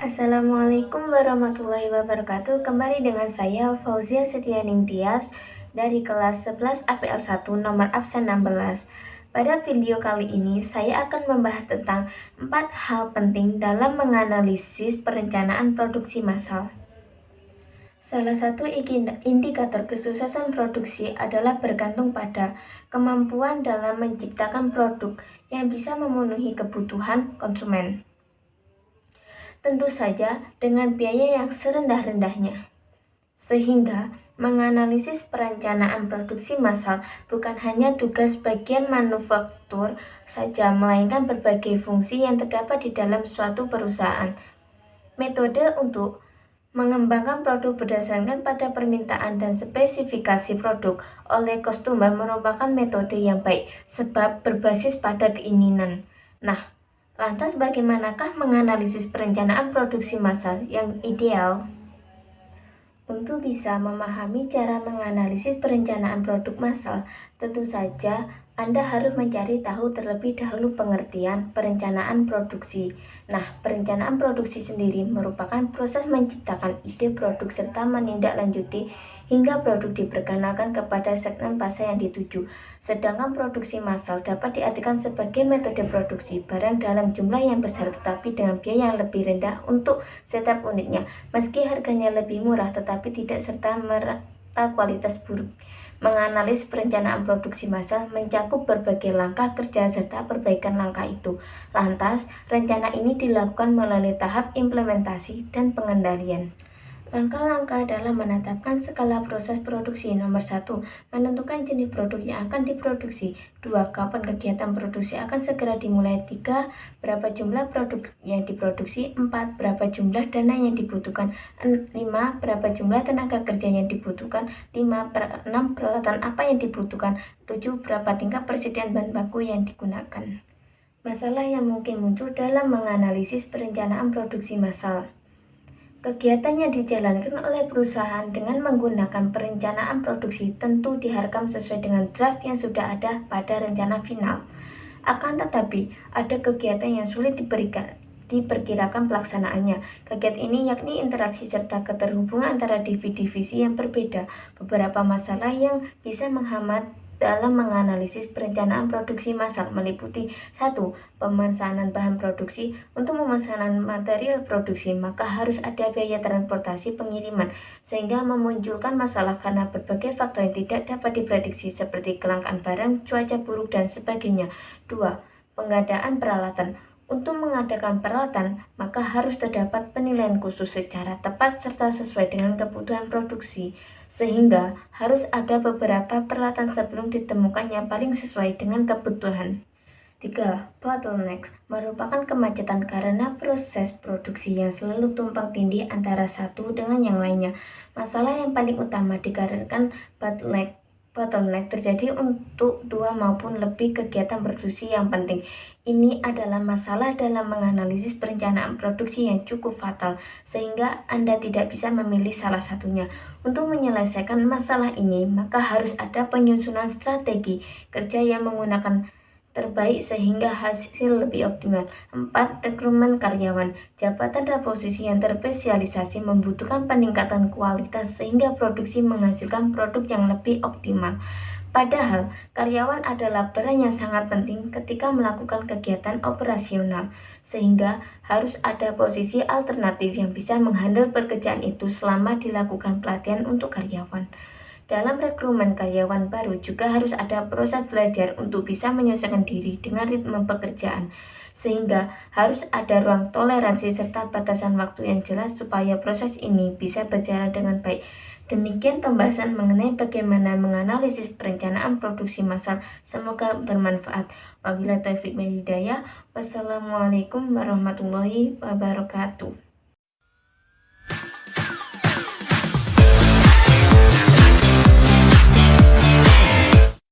Assalamualaikum warahmatullahi wabarakatuh. Kembali dengan saya Fauzia Setianing Tias dari kelas 11 APL 1 nomor absen 16. Pada video kali ini saya akan membahas tentang 4 hal penting dalam menganalisis perencanaan produksi massal. Salah satu indikator kesuksesan produksi adalah bergantung pada kemampuan dalam menciptakan produk yang bisa memenuhi kebutuhan konsumen. Tentu saja dengan biaya yang serendah-rendahnya. Sehingga menganalisis perencanaan produksi massal bukan hanya tugas bagian manufaktur saja, melainkan berbagai fungsi yang terdapat di dalam suatu perusahaan. Metode untuk mengembangkan produk berdasarkan pada permintaan dan spesifikasi produk oleh customer merupakan metode yang baik sebab berbasis pada keinginan. Nah, lantas bagaimanakah menganalisis perencanaan produksi massal yang ideal? Untuk bisa memahami cara menganalisis perencanaan produk massal, tentu saja Anda harus mencari tahu terlebih dahulu pengertian perencanaan produksi. Nah, perencanaan produksi sendiri merupakan proses menciptakan ide produk serta menindaklanjuti hingga produk diperkenalkan kepada segmen pasar yang dituju. Sedangkan produksi massal dapat diartikan sebagai metode produksi barang dalam jumlah yang besar tetapi dengan biaya yang lebih rendah untuk setiap unitnya. Meski harganya lebih murah tetapi tidak serta merta kualitas buruk. Menganalisis perencanaan produksi massal mencakup berbagai langkah kerja serta perbaikan langkah itu. Lantas, rencana ini dilakukan melalui tahap implementasi dan pengendalian. Langkah-langkah dalam menetapkan skala proses produksi. Nomor 1. Menentukan jenis produk yang akan diproduksi. 2. Kapan kegiatan produksi akan segera dimulai. 3. Berapa jumlah produk yang diproduksi. 4. Berapa jumlah dana yang dibutuhkan. 5. Berapa jumlah tenaga kerja yang dibutuhkan. 6. Peralatan apa yang dibutuhkan. 7. Berapa tingkat persediaan bahan baku yang digunakan. Masalah yang mungkin muncul dalam menganalisis perencanaan produksi massal. Kegiatan yang dijalankan oleh perusahaan dengan menggunakan perencanaan produksi tentu diharapkan sesuai dengan draft yang sudah ada pada rencana final. Akan tetapi, ada kegiatan yang sulit diperkirakan pelaksanaannya. Kegiatan ini yakni interaksi serta keterhubungan antara divisi-divisi yang berbeda. Beberapa masalah yang bisa menghambat dalam menganalisis perencanaan produksi massal meliputi 1. Pemesanan bahan produksi. Untuk pemesanan material produksi, maka harus ada biaya transportasi pengiriman, sehingga memunculkan masalah karena berbagai faktor yang tidak dapat diprediksi seperti kelangkaan barang, cuaca buruk, dan sebagainya. 2. Pengadaan peralatan. Untuk mengadakan peralatan, maka harus terdapat penilaian khusus secara tepat serta sesuai dengan kebutuhan produksi, sehingga harus ada beberapa peralatan sebelum ditemukan yang paling sesuai dengan kebutuhan. 3. Bottlenecks merupakan kemacetan karena proses produksi yang selalu tumpang tindih antara satu dengan yang lainnya. Masalah yang paling utama dikarenakan bottleneck terjadi untuk 2 maupun lebih kegiatan produksi yang penting. Ini adalah masalah dalam menganalisis perencanaan produksi yang cukup fatal, sehingga Anda tidak bisa memilih salah satunya. Untuk menyelesaikan masalah ini, maka harus ada penyusunan strategi kerja yang menggunakan terbaik sehingga hasil lebih optimal. 4. Rekrutmen karyawan. Jabatan dan posisi yang terspesialisasi membutuhkan peningkatan kualitas sehingga produksi menghasilkan produk yang lebih optimal. Padahal, karyawan adalah peran yang sangat penting ketika melakukan kegiatan operasional, sehingga harus ada posisi alternatif yang bisa menghandle pekerjaan itu selama dilakukan pelatihan untuk karyawan. Dalam rekrutmen karyawan baru juga harus ada proses belajar untuk bisa menyesuaikan diri dengan ritme pekerjaan, sehingga harus ada ruang toleransi serta batasan waktu yang jelas supaya proses ini bisa berjalan dengan baik. Demikian pembahasan mengenai bagaimana menganalisis perencanaan produksi massal. Semoga bermanfaat. Wabillahi taufiq wal hidayah. Wassalamualaikum warahmatullahi wabarakatuh.